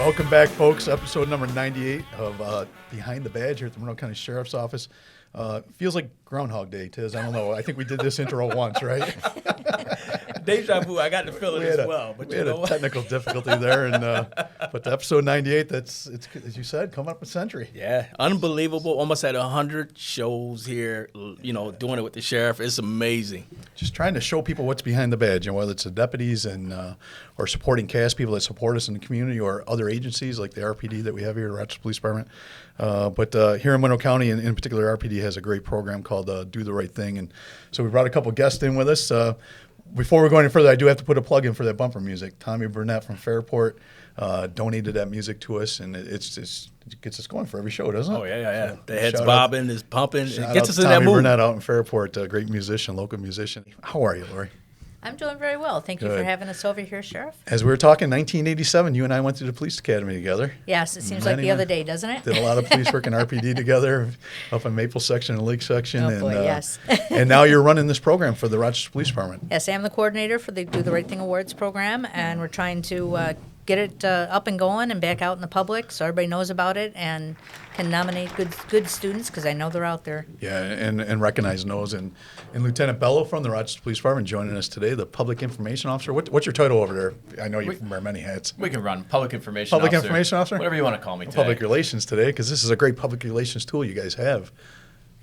Welcome back, folks. Episode number 98 of Behind the Badge here at the Monroe County Sheriff's Office. Feels like Groundhog Day, Tiz. I don't know. I think we did this intro once, right? Deja vu. I got the feeling as well. But we had a technical difficulty there, but the episode 98, it's as you said, coming up a century. Yeah, unbelievable. Almost at 100 shows here. Doing it with the sheriff. It's amazing. Just trying to show people what's behind the badge, whether it's the deputies and or supporting cast people that support us in the community, or other agencies like the RPD that we have here at Rochester Police Department. But here in Monroe County, and in particular, RPD has a great program called Do the Right Thing, and so we brought a couple guests in with us. Before we go any further, I do have to put a plug in for that bumper music. Tommy Burnett from Fairport donated that music to us, and it gets us going for every show, doesn't it? Oh, yeah. So, the head's bobbing, is pumping. It gets us in Tommy that mood. Burnett out in Fairport, a great musician, local musician. How are you, Laurie? I'm doing very well. Thank you for having us over here, Sheriff. As we were talking, 1987, you and I went to the police academy together. Yes, it seems like the other day, doesn't it? Did a lot of police work in RPD together, up in Maple section and Lake section. Oh, boy, yes. And now you're running this program for the Rochester Police Department. Yes, I'm the coordinator for the Do the Right Thing Awards program, and we're trying to get it up and going and back out in the public so everybody knows about it and can nominate good students, because I know they're out there. Yeah, and recognize those. And Lieutenant Bello from the Rochester Police Department joining us today, the Public Information Officer. What's your title over there? I know you wear many hats. We can run Public Information Officer. Public Information Officer? Whatever you want to call me today. Public Relations today, because this is a great public relations tool you guys have.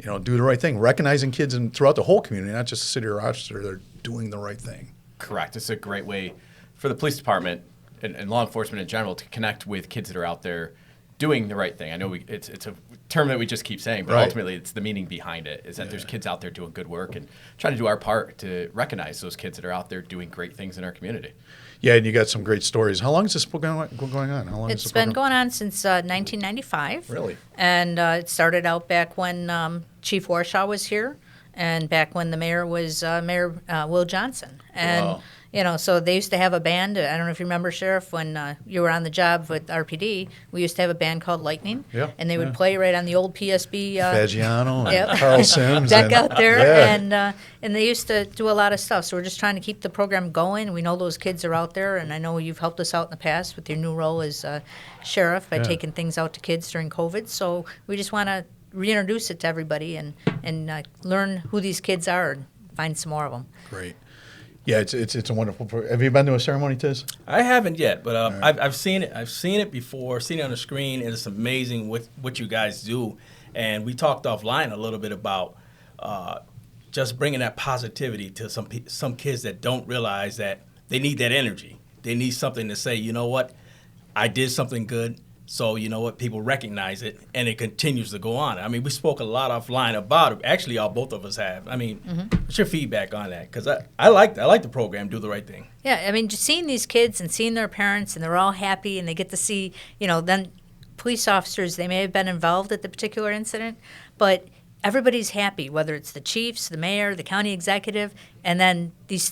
Do the right thing. Recognizing kids throughout the whole community, not just the city of Rochester. They're doing the right thing. Correct. It's a great way for the police department and law enforcement in general to connect with kids that are out there doing the right thing. I know it's a term that we just keep saying, but ultimately it's the meaning behind it, is that there's kids out there doing good work and trying to do our part to recognize those kids that are out there doing great things in our community. Yeah, and you got some great stories. How long has this going on? How long? It's been going on since 1995. Really? And it started out back when Chief Warshaw was here, and back when the mayor was Mayor Will Johnson. And wow. So they used to have a band. I don't know if you remember, Sheriff, when you were on the job with RPD, we used to have a band called Lightning. Yeah. And they would play right on the old PSB. Fagiano and Carl Sims. Deck out there. Yeah. And they used to do a lot of stuff. So we're just trying to keep the program going. We know those kids are out there, and I know you've helped us out in the past with your new role as Sheriff by taking things out to kids during COVID. So we just want to reintroduce it to everybody and learn who these kids are and find some more of them. Great. Yeah, it's a wonderful program. Have you been to a ceremony, Tiz? I haven't yet, but I've seen it. I've seen it before, seen it on the screen, and it's amazing what you guys do. And we talked offline a little bit about just bringing that positivity to some kids that don't realize that they need that energy. They need something to say, you know what, I did something good. So, you know what, people recognize it, and it continues to go on. I mean, we spoke a lot offline about it. Actually, both of us have. I mean, what's your feedback on that? Because I like the program, Do the Right Thing. Yeah, I mean, just seeing these kids and seeing their parents, and they're all happy, and they get to see, then police officers, they may have been involved at the particular incident, but everybody's happy, whether it's the chiefs, the mayor, the county executive, and then these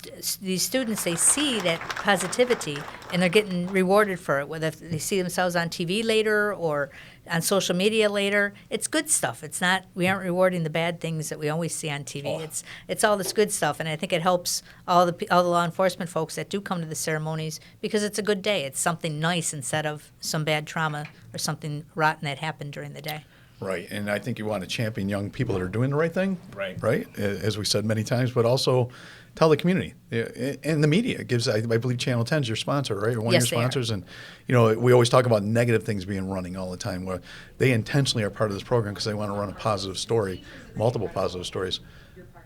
students, they see that positivity, and they're getting rewarded for it, whether they see themselves on TV later or on social media later. It's good stuff. It's not, we aren't rewarding the bad things that we always see on TV. Oh. It's all this good stuff, and I think it helps all the law enforcement folks that do come to the ceremonies, because it's a good day. It's something nice instead of some bad trauma or something rotten that happened during the day. Right, and I think you want to champion young people that are doing the right thing. Right. As we said many times, but also tell the community and the media. It gives, I believe, Channel 10 is your sponsor, right, or one of your sponsors. And we always talk about negative things being running all the time. Where they intentionally are part of this program because they want to run a positive story, multiple positive stories.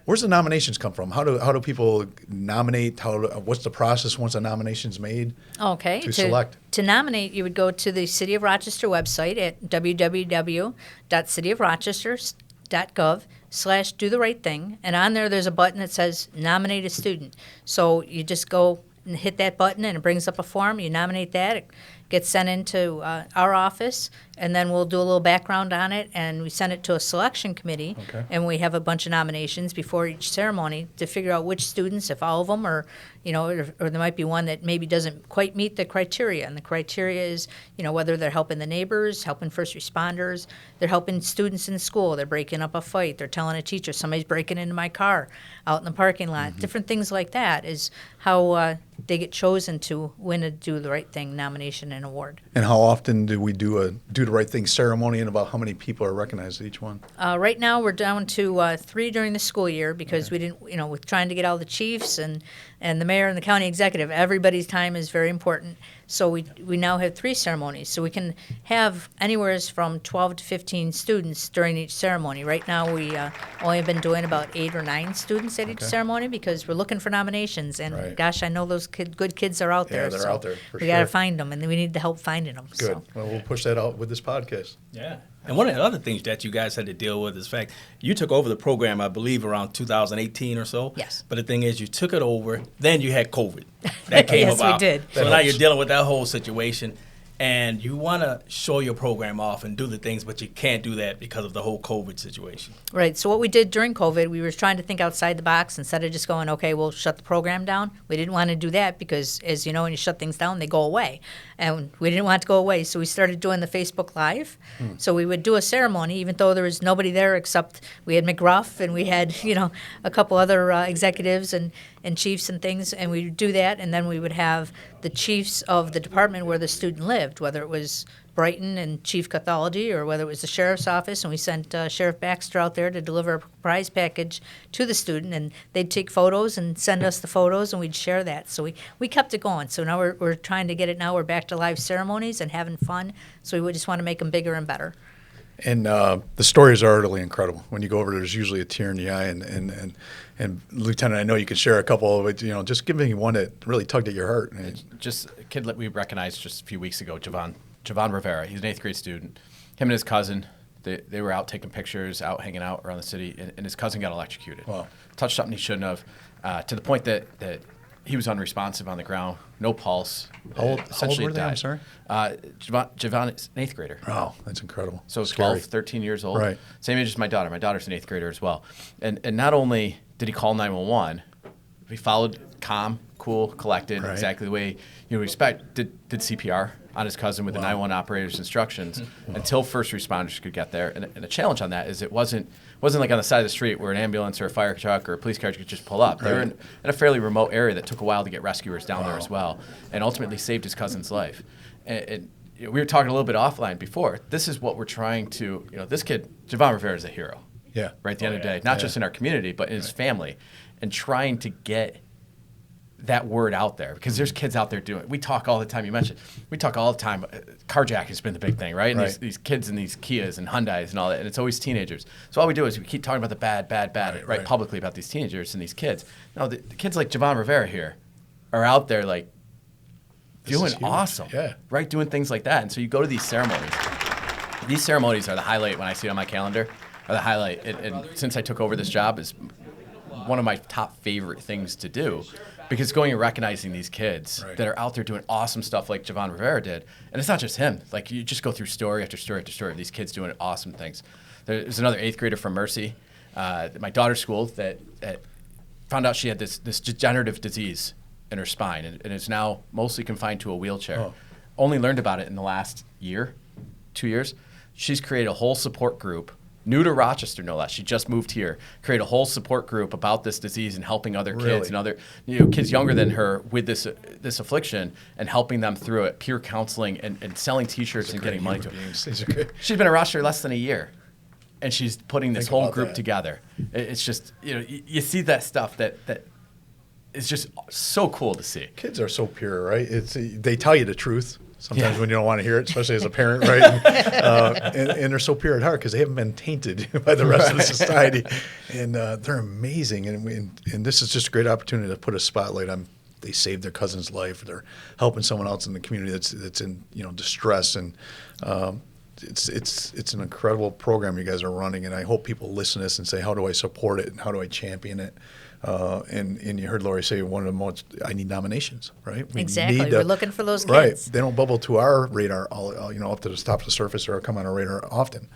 Where's the nominations come from? How do people nominate? What's the process once a nomination's made? Okay. To select. To nominate, you would go to the City of Rochester website at www.cityofrochester.gov/do the right thing, and on there's a button that says nominate a student. So you just go and hit that button, and it brings up a form. You nominate that. It gets sent into our office, and then we'll do a little background on it, and we send it to a selection committee, and we have a bunch of nominations before each ceremony to figure out which students, if all of them are, or there might be one that maybe doesn't quite meet the criteria, and the criteria is, whether they're helping the neighbors, helping first responders, they're helping students in school, they're breaking up a fight, they're telling a teacher, somebody's breaking into my car out in the parking lot. Different things like that is how they get chosen to win a Do the Right Thing nomination an award. And how often do we do a do the right thing ceremony, and about how many people are recognized at each one? Right now, we're down to 3 during the school year because we didn't, with trying to get all the chiefs and the mayor and the county executive, everybody's time is very important. So we now have 3 ceremonies. So we can have anywhere from 12 to 15 students during each ceremony. Right now, we only have been doing about 8 or 9 students at each ceremony because we're looking for nominations. And Right. gosh, I know those good kids are out there. they're so out there, for we got to sure. find them, and we need the help finding them. Good. So. Well, we'll push that out with this podcast. Yeah. And one of the other things that you guys had to deal with is the fact you took over the program, I believe, around 2018 or so. Yes. But the thing is, you took it over, then you had COVID. That came Yes, we about. did. So That now helps. you're dealing with that whole situation. And you want to show your program off and do the things, but you can't do that because of the whole COVID situation. Right. So what we did during COVID, we were trying to think outside the box instead of just going, okay, we'll shut the program down. We didn't want to do that because, as you know, when you shut things down, they go away. And we didn't want it to go away. So we started doing the Facebook Live. So we would do a ceremony, even though there was nobody there except we had McGruff and we had, a couple other executives and chiefs and things. And we would do that. And then we would have the chiefs of the department where the student lived, whether it was Brighton and Chief Cathology or whether it was the sheriff's office, and we sent Sheriff Baxter out there to deliver a prize package to the student, and they'd take photos and send us the photos, and we'd share that. So we kept it going. So now we're trying to get it now. We're back to live ceremonies and having fun, so we just want to make them bigger and better. And the stories are utterly incredible. When you go over, there's usually a tear in the eye. And Lieutenant, I know you could share a couple, but just give me one that really tugged at your heart. Just a kid that we recognized just a few weeks ago, Javon Rivera. He's an 8th grade student. Him and his cousin, they were out taking pictures, out hanging out around the city, and his cousin got electrocuted. Wow. Touched something he shouldn't have, to the point that he was unresponsive on the ground, no pulse. How old essentially were they? I'm died. sorry? Javon is an 8th grader. Oh, that's incredible. So Scary. 12, 13 years old. Right. Same age as my daughter. My daughter's an 8th grader as well. And not only did he call 911, he followed calm, cool, collected, Right. exactly the way you would expect, did CPR on his cousin with the 911 operator's instructions until first responders could get there. And the challenge on that is it wasn't like on the side of the street where an ambulance or a fire truck or a police car could just pull up. They were in a fairly remote area that took a while to get rescuers down there as well, and ultimately saved his cousin's life. And we were talking a little bit offline before. This is what we're trying to, this kid, Javon Rivera, is a hero. Yeah. Right at the end of the day, not just in our community, but in his family, and trying to get that word out there, because there's kids out there doing it. We talk all the time. You mentioned we talk all the time. Carjacking has been the big thing, right? And Right. these kids in these Kias and Hyundais and all that, and it's always teenagers. So all we do is we keep talking about the bad, Right. publicly about these teenagers and these kids. No, the kids like Javon Rivera here are out there like This is doing huge. awesome, Yeah. right? Doing things like that. And so you go to these ceremonies. These ceremonies are the highlight when I see it on my calendar. Are the highlight, and since I took over this job, is one of my top favorite things to do, because going and recognizing these kids Right. that are out there doing awesome stuff like Javon Rivera did, and it's not just him. Like, you just go through story after story after story of these kids doing awesome things. There's another 8th grader from Mercy, my daughter's school, that found out she had this degenerative disease in her spine, and is now mostly confined to a wheelchair. Oh. Only learned about it in the last year, 2 years. She's created a whole support group, new to Rochester, no less. She just moved here. Create a whole support group about this disease and helping other kids Really? and other kids younger than her with this affliction, and helping them through it. Peer counseling and selling T-shirts and getting money to them. These are good. She's been at Rochester less than a year, and she's putting this Think whole about group that. together. It's just you see that stuff that is just so cool to see. Kids are so pure, right? They tell you the truth sometimes Yeah. when you don't want to hear it, especially as a parent, right? And they're so pure at heart because they haven't been tainted by the rest of the society, and they're amazing. And this is just a great opportunity to put a spotlight on. They saved their cousin's life. They're helping someone else in the community that's in distress, and it's an incredible program you guys are running. And I hope people listen to this and say, how do I support it and how do I champion it? And you heard Laurie say one of the most, I need nominations, right? We Exactly. need We're looking for those Right. kids. They don't bubble to our radar, up to the top of the surface or come on our radar often,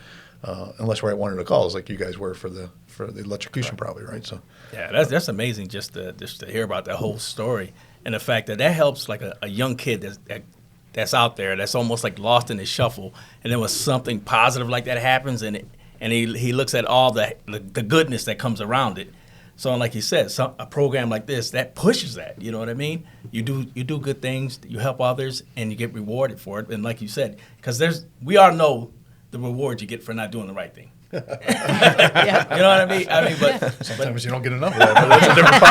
unless we're at one of the calls like you guys were for the electrocution, probably, right? So Yeah, that's amazing just to hear about that whole story, and the fact that helps like a young kid that's out there that's almost like lost in the shuffle, and then when something positive like that happens, and he looks at all the goodness that comes around it, So, like you said, a program like this that pushes that. You know what I mean? You do good things, you help others, and you get rewarded for it. And like you said, because we all know the reward you get for not doing the right thing. Yeah. You know what I mean? But Sometimes you don't get enough of that, but that's a different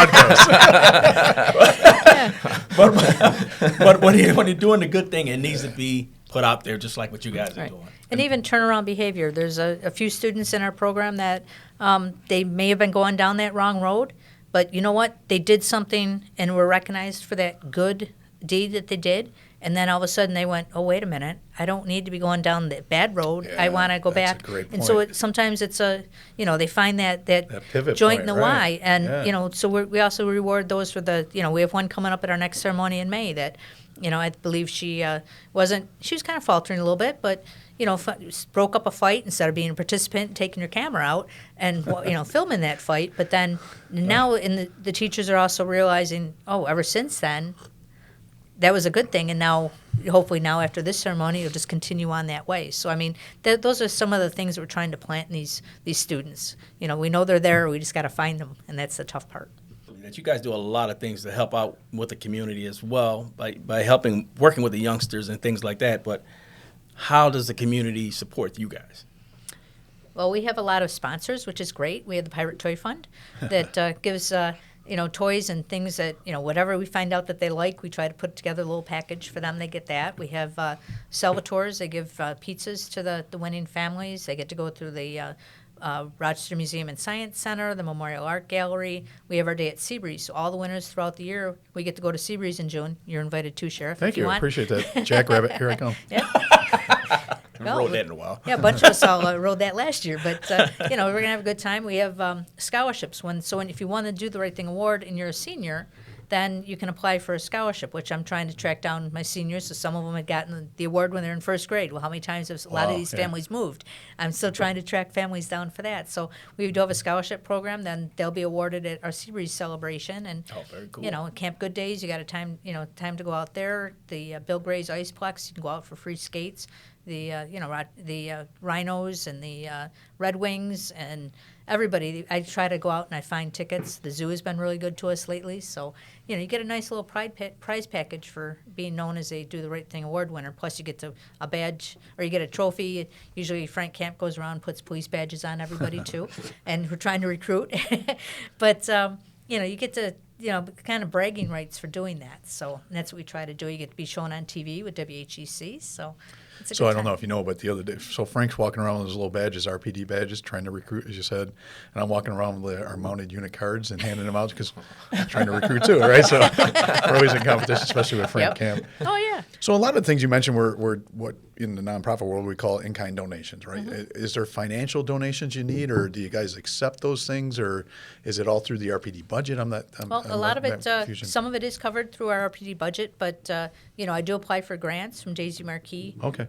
podcast. but when you're doing the good thing, it needs to be put out there, just like what you guys are Right. doing. And even turnaround behavior. There's a few students in our program that they may have been going down that wrong road, but you know what? They did something and were recognized for that good deed that they did. And then all of a sudden they went, oh, wait a minute, I don't need to be going down the bad road. I Yeah, want to go that's a back. great And so point. sometimes it's they find that pivot joint point, in the right. Y. And, Yeah. so we also reward those for we have one coming up at our next ceremony in May that, I believe she was kind of faltering a little bit, but, broke up a fight instead of being a participant, taking your camera out and, filming that fight. But then now the teachers are also realizing, oh, ever since then, that was a good thing, and now, hopefully now after this ceremony, you'll just continue on that way. So, I mean, those are some of the things that we're trying to plant in these students. We know they're there, we just got to find them, and that's the tough part. That you guys do a lot of things to help out with the community as well by working with the youngsters and things like that. But how does the community support you guys? Well, we have a lot of sponsors, which is great. We have the Pirate Toy Fund that gives toys and things that, whatever we find out that they like, we try to put together a little package for them. They get that. We have Salvatores. They give pizzas to the winning families. They get to go through the Rochester Museum and Science Center, the Memorial Art Gallery. We have our day at Seabreeze. So all the winners throughout the year, we get to go to Seabreeze in June. You're invited too, Sheriff. Thank if you you. I want. appreciate that. Jackrabbit, here I come. Yeah. Haven't rode that in a while. Yeah, a bunch of us all rode that last year. But, we're going to have a good time. We have scholarships. If you want to do the right thing award and you're a senior, then you can apply for a scholarship, which I'm trying to track down my seniors. So some of them had gotten the award when they're in first grade. Well, how many times have a lot of these families moved? I'm still trying to track families down for that. So we do have a scholarship program. Then they'll be awarded at our Seabreeze celebration. And, very cool. Camp Good Days, you got a time to go out there. The Bill Gray's Iceplex, you can go out for free skates. The Rhinos and the Red Wings and everybody. I try to go out and I find tickets. The zoo has been really good to us lately. So, you get a nice little prize package for being known as a Do the Right Thing award winner. Plus, you get a badge or you get a trophy. Usually, Frank Camp goes around and puts police badges on everybody, too. And we're trying to recruit. But, you get to kind of bragging rights for doing that. So that's what we try to do. You get to be shown on TV with WHEC. So it's a So good I don't time. know if you know, but the other day, so Frank's walking around with his little badges, RPD badges, trying to recruit, as you said, and I'm walking around with our mounted unit cards and handing them out because I'm trying to recruit too, right? So we're always in competition, especially with Frank Yep. Camp. Oh, yeah. So a lot of things you mentioned were what in the nonprofit world we call in-kind donations, right? Mm-hmm. Is there financial donations you need, or do you guys accept those things, or is it all through the RPD budget? Well, a lot of it, some of it is covered through our RPD budget, but, I do apply for grants from Daisy Marquis. Okay.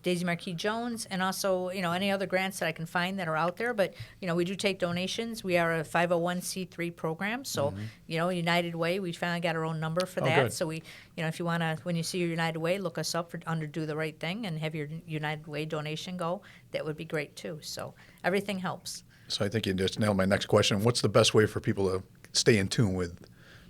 Daisy Marquis Jones, and also, any other grants that I can find that are out there. But, we do take donations. We are a 501c3 program. So, United Way, we finally got our own number for that. Good. So we, if you want to, when you see your United Way, look us up under Do the Right Thing and have your United Way donation go. That would be great too. So everything helps. So I think you just nailed my next question. What's the best way for people to stay in tune with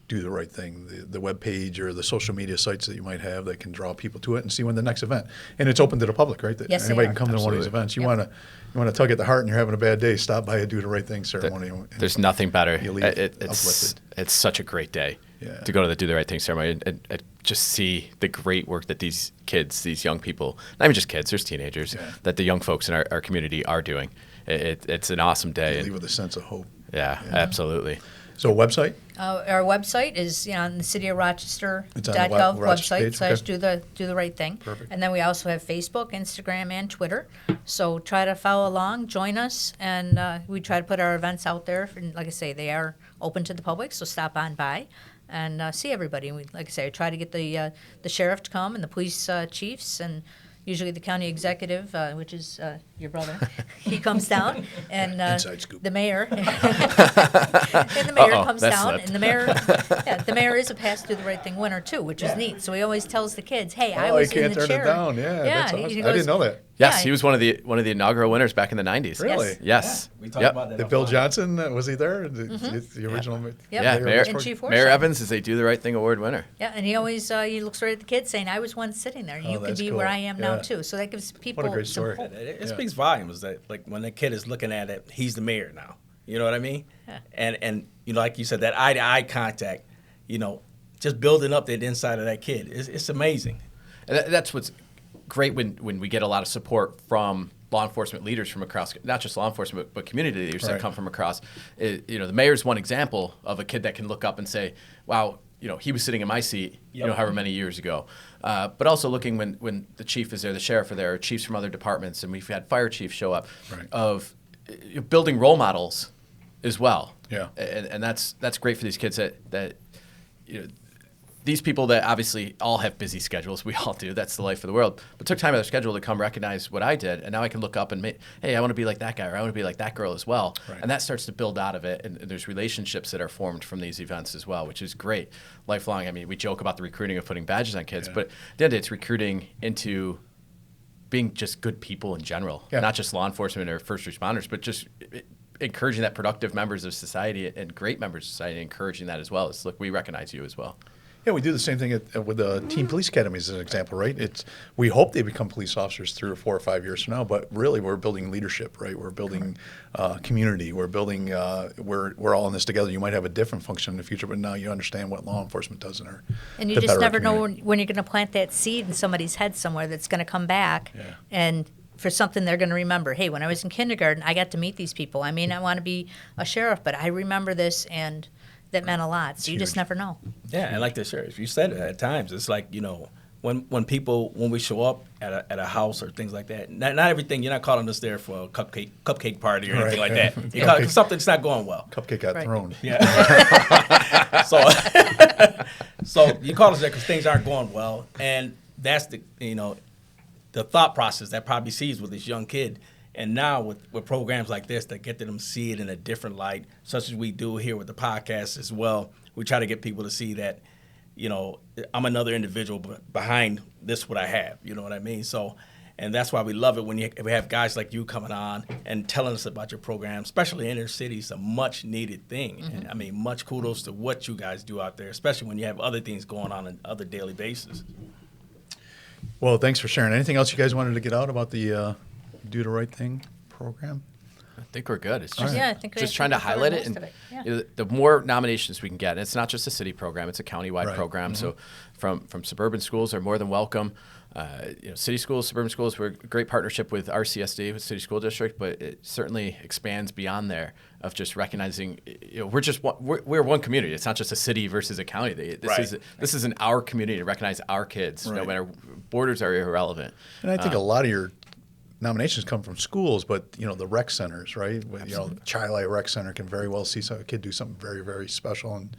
Do the Right Thing, the web page or the social media sites that you might have that can draw people to it and see when the next event? And it's open to the public, right? That Yes, they anybody are. can come to one of these Absolutely. events. You Yep. want to tug at the heart and you're having a bad day, stop by a Do the Right Thing ceremony. and There's nothing better. You leave uplifted. It's such a great day Yeah. to go to the Do the Right Thing ceremony and just see the great work that these kids, these young people, not even just kids, there's teenagers, Yeah. that the young folks in our community are doing. It's an awesome day. You and leave with a sense of hope. yeah, absolutely. So a website? Our website is on the City of Rochester.gov It's on the Rochester website page, / Do the Right Thing. Perfect. And then we also have Facebook, Instagram, and Twitter. So try to follow along, join us, and we try to put our events out there. And like I say, they are open to the public, so stop on by and see everybody. And we, like I say, I try to get the sheriff to come and the police chiefs and usually the county executive, which is your brother, he comes down, and Inside scoop. the mayor, and the mayor Uh-oh, comes that down, slipped. and the mayor is a Pass Do the Right Thing winner too, which is neat. So he always tells the kids, "Hey, I Oh, was he can't in the turn it chair." down. Yeah, that's awesome. I didn't know that. Yes, Yeah, he was one of the inaugural winners back in the 90s. Really? Yes. We talked Yep. about that. Did Bill Johnson, was he there? The original Yep. Yeah, mayor of And this Chief park? Warsaw. Mayor Evans is a Do the Right Thing award winner. Yeah, and he always he looks right at the kids saying, "I was once sitting there. You could that's be cool. where I am now Yeah. too." So that gives people What a great some story. hope. It speaks volumes that like when the kid is looking at it, he's the mayor now. You know what I mean? Yeah. And you know, like you said, that eye to eye contact, you know, just building up that inside of that kid, it's amazing. And that's what's great when we get a lot of support from law enforcement leaders from across, not just law enforcement, but community leaders that Right. come from across. You know, the mayor's one example of a kid that can look up and say, wow, you know, he was sitting in my seat, you know, however many years ago. But also looking when the chief is there, the sheriff are there, or chiefs from other departments, and we've had fire chiefs show up, Right. of building role models as well. Yeah. And that's great for these kids that you know, these people that obviously all have busy schedules, we all do, that's the life of the world, but took time out of their schedule to come recognize what I did, and now I can look up and hey, I want to be like that guy, or I want to be like that girl as well. Right. And that starts to build out of it, and there's relationships that are formed from these events as well, which is great. Lifelong, I mean, we joke about the recruiting of putting badges on kids, but at the end of it, it's recruiting into being just good people in general, not just law enforcement or first responders, but just encouraging that productive members of society and great members of society, encouraging that as well. It's look, we recognize you as well. Yeah, we do the same thing with the teen police academies as an example, right? We hope they become police officers 3 or 4 or 5 years from now, but really we're building leadership, right? We're building community. We're building. We're all in this together. You might have a different function in the future, but now you understand what law enforcement does in our. And you to just better our never know community. when you're going to plant that seed in somebody's head somewhere that's going to come back, Yeah. and for something they're going to remember. Hey, when I was in kindergarten, I got to meet these people. I may not want to be a sheriff, but I remember this, and that meant a lot. So you just never know. Yeah, and like the sheriff, you said it at times. It's like, you know, when we show up at a house or things like that, not everything. You're not calling us there for a cupcake party or anything like that. You call it something's not going well. Cupcake got Right. thrown. Yeah. so you call us there because things aren't going well, and that's the thought process that probably sees with this young kid. And now with programs like this that get them see it in a different light, such as we do here with the podcast as well, we try to get people to see that, you know, I'm another individual behind this, what I have, you know what I mean? So, and that's why we love it when we have guys like you coming on and telling us about your program, especially inner cities, a much needed thing. Mm-hmm. And I mean, much kudos to what you guys do out there, especially when you have other things going on other daily basis. Well, thanks for sharing. Anything else you guys wanted to get out about the Do the Right Thing program? I think we're good. It's just, Yeah, I think just we trying to covered highlight it. most And of it. Yeah. you know, the more nominations we can get, and it's not just a city program, it's a countywide Right. program. So from suburban schools are more than welcome. You know, city schools, suburban schools, we're a great partnership with RCSD, with City School District, but it certainly expands beyond there of just recognizing, you know, we're one community. It's not just a city versus a county. This is in our community to recognize our kids, no Right. matter, borders are irrelevant. And I think a lot of your nominations come from schools, but you know the rec centers, right? You know, Child Light Rec Center can very well see a kid do something very, very special, and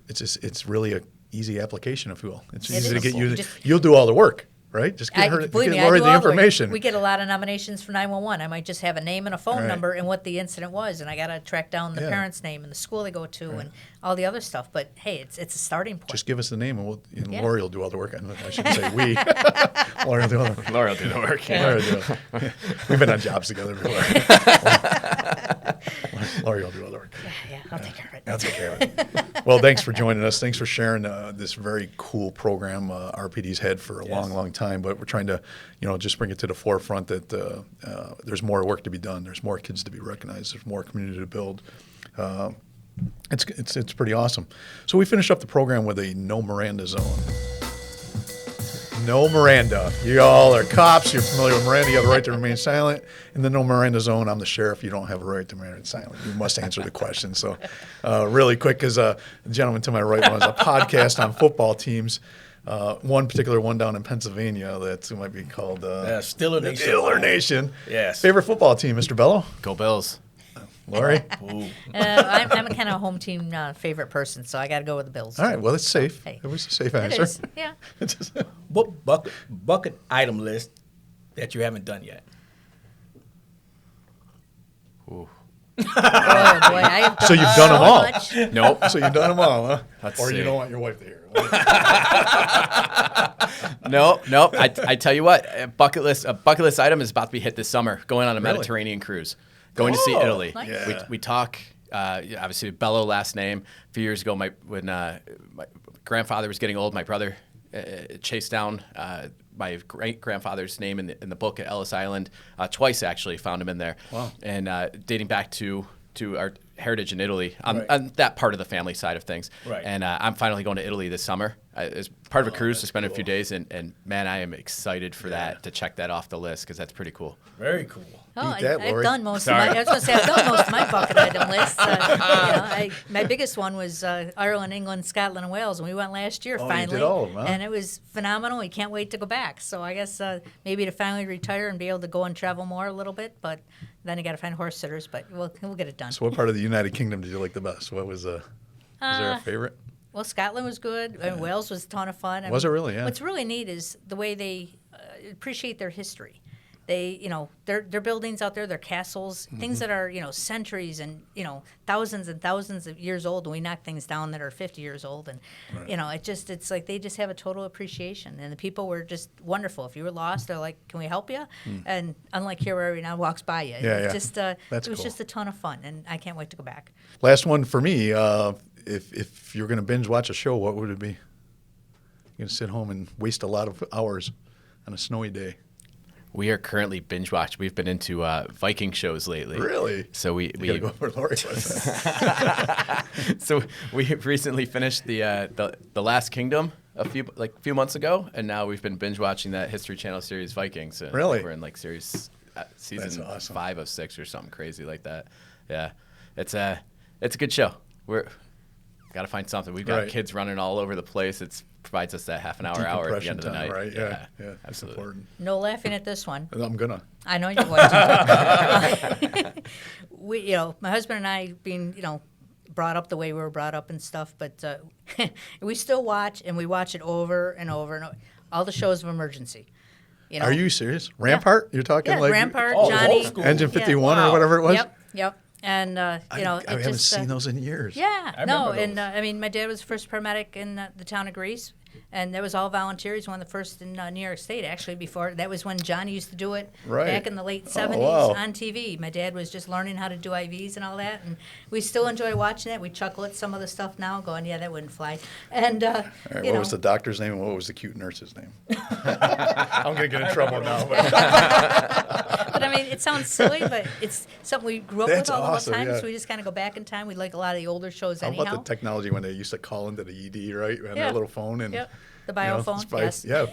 it's really a easy application, if you will. It's It easy to is. get you. Just- You'll do all the work, right? Just get her, Believe get me, I Laurie do the all the work. information. We get a lot of nominations for 911. I might just have a name and a phone Right. number and what the incident was, and I got to track down the Yeah. parent's name and the school they go to and all the other stuff. But hey, it's a starting point. Just give us the name, and Yeah. Laurie will do all the work. I shouldn't say we. Laurie will do all the work. Laura will do the work. Laurie will do it. We've been on jobs together before. Laurie will do all the work. yeah, I'll take care of it. I'll take care of it. Well, thanks for joining us. Thanks for sharing this very cool program RPD's had for a long, long time. But we're trying to, just bring it to the forefront that there's more work to be done. There's more kids to be recognized. There's more community to build. It's pretty awesome. So we finished up the program with a no Miranda zone. No Miranda. You all are cops. You're familiar with Miranda. You have the right to remain silent. In the no Miranda zone, I'm the sheriff. You don't have a right to remain silent. You must answer the question. So really quick, because the gentleman to my right runs a podcast on football teams. One particular one down in Pennsylvania that might be called Steeler Nation. Steeler Nation. Yes. Favorite football team, Mr. Bello? Go Bills. Laurie? Ooh. I'm a kind of home team favorite person, so I got to go with the Bills. All right. Well, it's safe. Hey. It was a safe It answer. is, yeah. What bucket item list that you haven't done yet? Ooh. boy, I have done So you've done them all. much. Nope. So you've done them all, huh? Let's Or you see. don't want your wife to hear. No. I tell you what, a bucket list item is about to be hit this summer. Going on a Really? Mediterranean cruise, going to see Italy. nice. Yeah. We talk. Obviously, Bello last name. A few years ago, when my grandfather was getting old, my brother chased down my great grandfather's name in the book at Ellis Island twice. Actually, found him in there. Wow. And dating back to our heritage in Italy on that part of the family side of things. Right. And I'm finally going to Italy this summer as part of a cruise to spend a few days. And man, I am excited for that, to check that off the list, because that's pretty cool. Very cool. Oh, Eat that, I've Laurie. done most Sorry. of my. I was going to say I've done most of my bucket item list. My biggest one was Ireland, England, Scotland, and Wales, and we went last year Oh, you finally, did all of them, huh? and it was phenomenal. We can't wait to go back. So I guess maybe to finally retire and be able to go and travel more a little bit, but then you got to find horse sitters. But we'll get it done. So what part of the United Kingdom did you like the best? What was there a favorite? Well, Scotland was good, and Wales was a ton of fun. Was it really? Yeah. What's really neat is the way they appreciate their history. They, their buildings out there, their castles, things that are, centuries and, thousands and thousands of years old. And we knock things down that are 50 years old. And, it's like they just have a total appreciation. And the people were just wonderful. If you were lost, they're like, can we help you? And unlike here where every now walks by you. Yeah, It yeah. just, That's it was cool. just a ton of fun. And I can't wait to go back. Last one for me. If you're going to binge watch a show, what would it be? You're going to sit home and waste a lot of hours on a snowy day. We are currently binge watched. We've been into Viking shows lately. Really? So we You got to go where Laurie was. so we recently finished the Last Kingdom a few months ago, and now we've been binge watching that History Channel series Vikings. Really? We're in series season That's awesome. 5 of 6 or something crazy like that. Yeah, it's a good show. We're got to find something. We've got Right. kids running all over the place. It provides us that half an hour at the Decompression end of the time, night. right? Yeah, that's absolutely. important. No laughing at this one. I'm gonna. I know you would. My husband and I being, brought up the way we were brought up and stuff, but we still watch, and we watch it over and over and over. All the shows of emergency. Are you serious? Rampart? You're talking Yeah, like Rampart, Oh, Johnny. old school. Engine 51 Wow. or whatever it was? Yep. And, I haven't seen those in years. Yeah, I no, remember and those. my dad was the first paramedic in the town of Greece, and that was all volunteers. One of the first in New York State, actually. Before that was when Johnny used to do it Right. back in the late Oh, 70s wow. on TV. My dad was just learning how to do IVs and all that, and we still enjoy watching it. We chuckle at some of the stuff now, going, "Yeah, that wouldn't fly." And All right, what was the doctor's name and what was the cute nurse's name? I'm gonna get in trouble now. But I mean, it sounds silly, but it's something we grew up That's with all awesome, the time. yeah. So we just kind of go back in time. We like a lot of the older shows How anyhow. about the technology when they used to call into the ED, right, on Yeah. their little phone and Yep. The you know, biophone, it's by- yes. Yeah,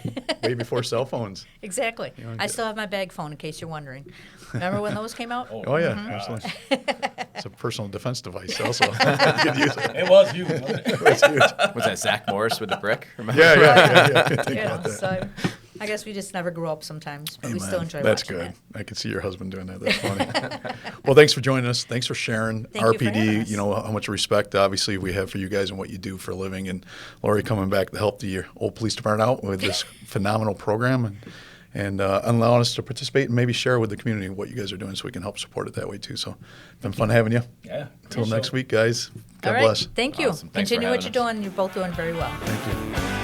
way before cell phones. Exactly. know, I still have my bag phone, in case you're wondering. Remember when those came out? Oh yeah, Mm-hmm. absolutely. It's a personal defense device, also. You could use it. It was you. Wasn't it? It's huge. Was that Zach Morris with the brick? Remember? Yeah. Think You know, about that. so I guess we just never grew up sometimes, but we still Amen. enjoy That's watching good. it. I can see your husband doing that. That's funny. Well, thanks for joining us. Thanks for sharing Thank you for RPD. having us. You know how much respect, obviously, we have for you guys and what you do for a living. And Laurie coming back to help the old police department out with this phenomenal program and allowing us to participate and maybe share with the community what you guys are doing so we can help support it that way too. So it's been fun having you. Yeah. Until for next sure. week, guys. God All right. bless. Thank you. Awesome. Thanks for Continue what having you're us. doing. You're both doing very well. Thank you.